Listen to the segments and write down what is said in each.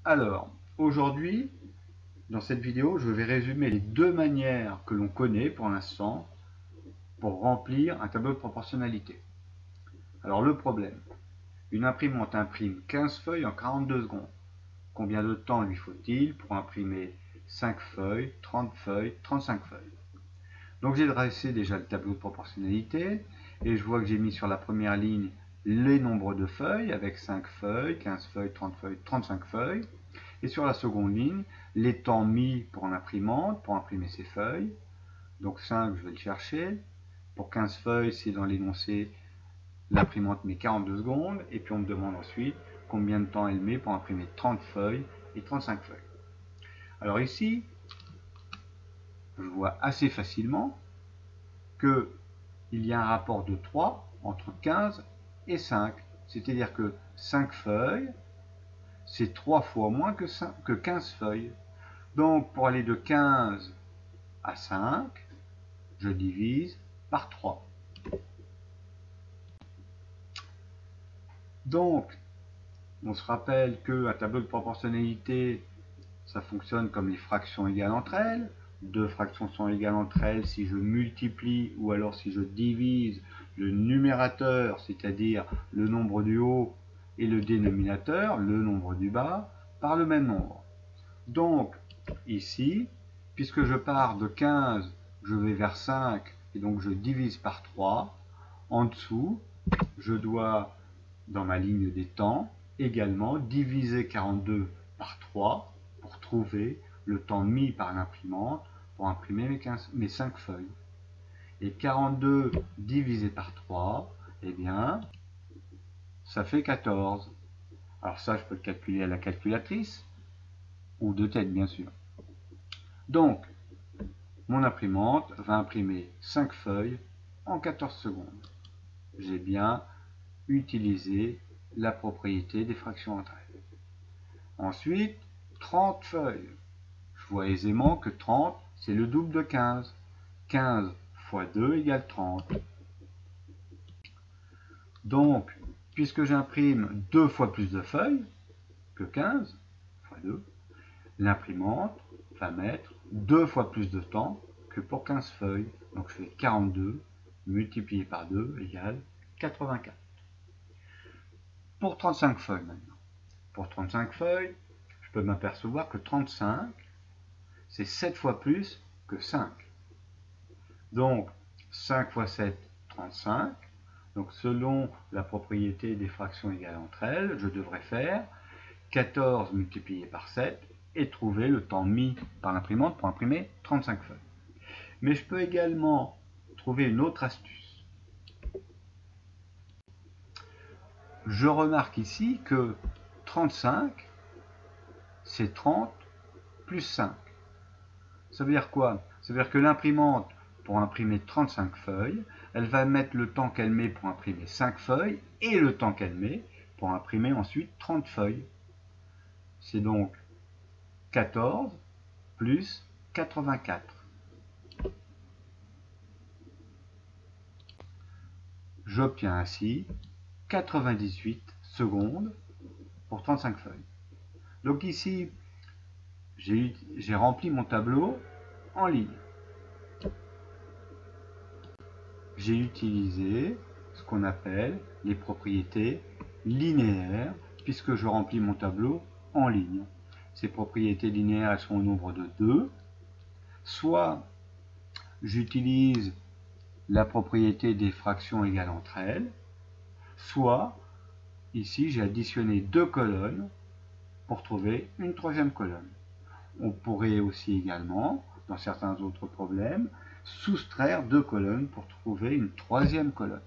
Alors, aujourd'hui, dans cette vidéo, je vais résumer les deux manières que l'on connaît pour l'instant pour remplir un tableau de proportionnalité. Alors, le problème, une imprimante imprime 15 feuilles en 42 secondes. Combien de temps lui faut-il pour imprimer 5 feuilles, 30 feuilles, 35 feuilles? Donc j'ai dressé déjà le tableau de proportionnalité et je vois que j'ai mis sur la première ligne les nombres de feuilles avec 5 feuilles, 15 feuilles, 30 feuilles, 35 feuilles. Et sur la seconde ligne, les temps mis pour l'imprimante pour imprimer ces feuilles. Donc 5, je vais le chercher. Pour 15 feuilles, c'est dans l'énoncé, l'imprimante met 42 secondes. Et puis on me demande ensuite combien de temps elle met pour imprimer 30 feuilles et 35 feuilles. Alors ici, je vois assez facilement qu'il y a un rapport de 3 entre 15 et 5. C'est-à-dire que 5 feuilles, c'est 3 fois moins que 15 feuilles. Donc pour aller de 15 à 5, je divise par 3. Donc, on se rappelle qu'un tableau de proportionnalité, ça fonctionne comme les fractions égales entre elles. Deux fractions sont égales entre elles si je multiplie ou alors si je divise le numérateur, c'est-à-dire le nombre du haut, et le dénominateur, le nombre du bas, par le même nombre. Donc, ici, puisque je pars de 15, je vais vers 5, et donc je divise par 3. En dessous, je dois, dans ma ligne des temps, également diviser 42 par 3 pour trouver le temps mis par l'imprimante pour imprimer mes 5 feuilles. Et 42 divisé par 3, eh bien, ça fait 14. Alors ça, je peux le calculer à la calculatrice, ou de tête, bien sûr. Donc, mon imprimante va imprimer 5 feuilles en 14 secondes. J'ai bien utilisé la propriété des fractions entre elles. Ensuite, 30 feuilles. Je vois aisément que 30, c'est le double de 15. 15 fois 2 égale 30. Donc, puisque j'imprime 2 fois plus de feuilles que 15 fois 2, l'imprimante va mettre 2 fois plus de temps que pour 15 feuilles. Donc je fais 42 multiplié par 2 égale 84. Pour 35 feuilles maintenant. Pour 35 feuilles, je peux m'apercevoir que 35, c'est 7 fois plus que 5. Donc 5 fois 7, 35. Donc selon la propriété des fractions égales entre elles, je devrais faire 14 multiplié par 7 et trouver le temps mis par l'imprimante pour imprimer 35 feuilles. Mais je peux également trouver une autre astuce. Je remarque ici que 35, c'est 30 plus 5. Ça veut dire quoi? Ça veut dire que l'imprimante, pour imprimer 35 feuilles, elle va mettre le temps qu'elle met pour imprimer 5 feuilles et le temps qu'elle met pour imprimer ensuite 30 feuilles. C'est donc 14 plus 84. J'obtiens ainsi 98 secondes pour 35 feuilles. Donc ici, j'ai rempli mon tableau en ligne. J'ai utilisé ce qu'on appelle les propriétés linéaires puisque je remplis mon tableau en ligne. Ces propriétés linéaires, elles sont au nombre de 2. Soit j'utilise la propriété des fractions égales entre elles, soit ici j'ai additionné 2 colonnes pour trouver une troisième colonne. On pourrait aussi également, dans certains autres problèmes, soustraire 2 colonnes pour trouver une troisième colonne.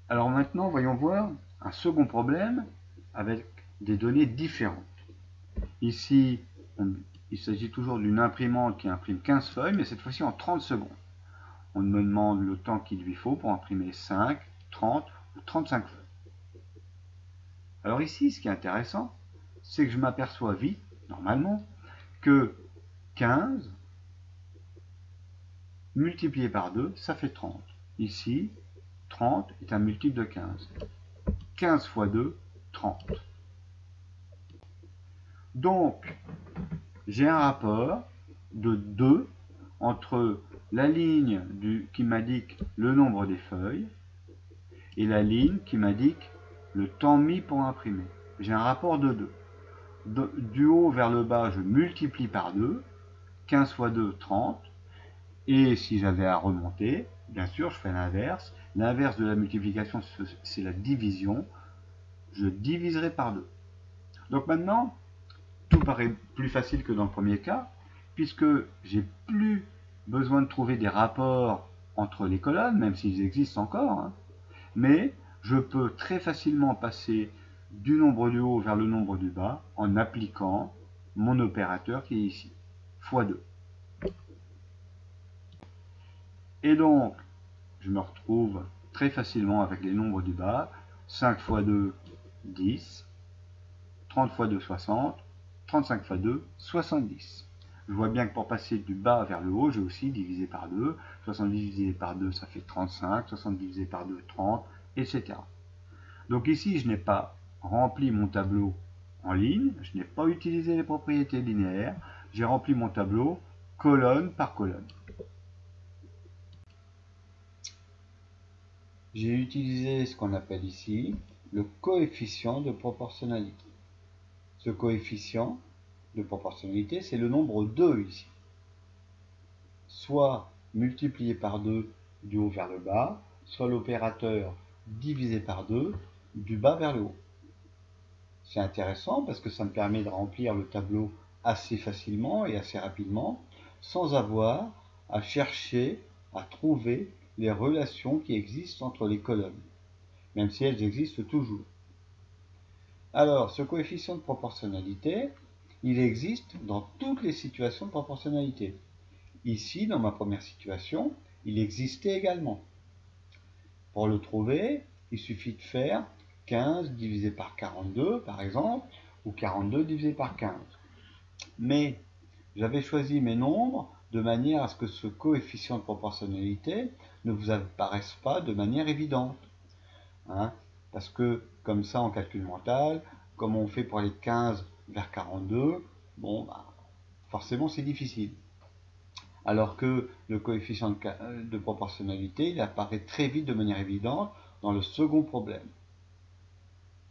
Alors maintenant, voyons voir un second problème avec des données différentes. Ici, il s'agit toujours d'une imprimante qui imprime 15 feuilles, mais cette fois-ci en 30 secondes. On me demande le temps qu'il lui faut pour imprimer 5, 30 ou 35 feuilles. Alors ici, ce qui est intéressant, c'est que je m'aperçois vite, normalement, que 15 multiplié par 2, ça fait 30. Ici, 30 est un multiple de 15. 15 fois 2, 30. Donc, j'ai un rapport de 2 entre la ligne qui m'indique le nombre des feuilles et la ligne qui m'indique le temps mis pour imprimer. J'ai un rapport de 2. Du haut vers le bas, je multiplie par 2. 15 fois 2, 30. Et si j'avais à remonter, bien sûr, je fais l'inverse. L'inverse de la multiplication, c'est la division. Je diviserai par 2. Donc maintenant, tout paraît plus facile que dans le premier cas, puisque j'ai plus besoin de trouver des rapports entre les colonnes, même s'ils existent encore, hein. Mais je peux très facilement passer du nombre du haut vers le nombre du bas en appliquant mon opérateur qui est ici, fois 2. Et donc, je me retrouve très facilement avec les nombres du bas. 5 fois 2, 10. 30 fois 2, 60. 35 fois 2, 70. Je vois bien que pour passer du bas vers le haut, j'ai aussi divisé par 2. 70 divisé par 2, ça fait 35. 70 divisé par 2, 30, etc. Donc ici, je n'ai pas rempli mon tableau en ligne. Je n'ai pas utilisé les propriétés linéaires. J'ai rempli mon tableau colonne par colonne. J'ai utilisé ce qu'on appelle ici le coefficient de proportionnalité. Ce coefficient de proportionnalité, c'est le nombre 2 ici. Soit multiplié par 2 du haut vers le bas, soit l'opérateur divisé par 2 du bas vers le haut. C'est intéressant parce que ça me permet de remplir le tableau assez facilement et assez rapidement, sans avoir à chercher, à trouver les relations qui existent entre les colonnes, même si elles existent toujours. Alors, ce coefficient de proportionnalité, il existe dans toutes les situations de proportionnalité. Ici, dans ma première situation, il existait également. Pour le trouver, il suffit de faire 15 divisé par 42, par exemple, ou 42 divisé par 15. Mais j'avais choisi mes nombres de manière à ce que ce coefficient de proportionnalité ne vous apparaisse pas de manière évidente. Hein, parce que, comme ça, en calcul mental, comme on fait pour aller de 15 vers 42, bon, forcément c'est difficile. Alors que le coefficient de proportionnalité, il apparaît très vite de manière évidente dans le second problème.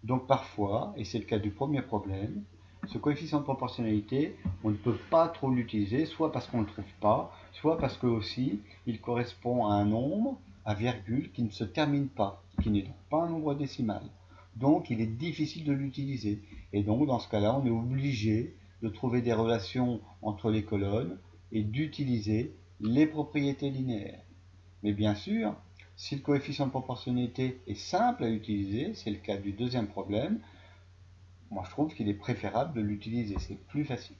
Donc parfois, et c'est le cas du premier problème, ce coefficient de proportionnalité, on ne peut pas trop l'utiliser, soit parce qu'on ne le trouve pas, soit parce que aussi il correspond à un nombre, à virgule, qui ne se termine pas, qui n'est donc pas un nombre décimal. Donc il est difficile de l'utiliser. Et donc dans ce cas-là, on est obligé de trouver des relations entre les colonnes et d'utiliser les propriétés linéaires. Mais bien sûr, si le coefficient de proportionnalité est simple à utiliser, c'est le cas du deuxième problème, moi je trouve qu'il est préférable de l'utiliser, c'est plus facile.